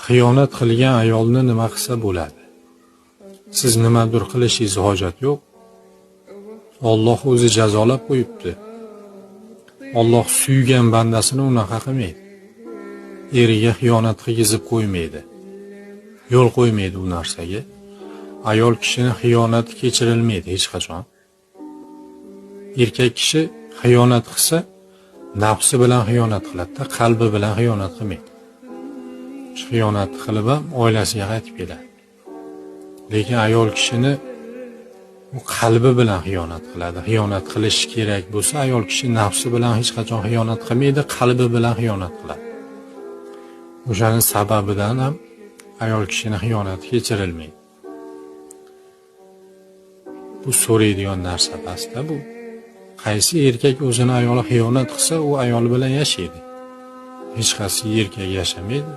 xiyonat qilgan ayolni nima qilsa bo'ladi? Siz nimadir qilishingiz hojat yo'q. Alloh o'zi jazolab qo'yibdi. Alloh suygan bandasini unaqa qilmaydi. Eriga xiyonat qilgizib qo'ymaydi. Yo'l qo'ymaydi u narsaga. Ayol kishini xiyonati kechirilmaydi hech qachon. Erkak kishi xiyonat qilsa, nafsi bilan xiyonat qiladi, qalbi bilan xiyonat qilmaydi. Xiyonat qilib ham oilasiga qaytib keladi. Lekin ayol kishini u qalbi bilan xiyonat qiladi. Xiyonat qilish kerak bo'lsa, ayol kishi nafsi bilan hech qachon xiyonat qilmaydi, qalbi bilan xiyonat qiladi. O'shaning sababidan ham ayol kishini xiyonati kechirilmaydi. Bu so'raydigan narsa emasda bu. Qaysi erkak o'zini ayoli xiyonat qilsa, u ayol bilan yashaydi. Hech qaysi erkak yashamaydi.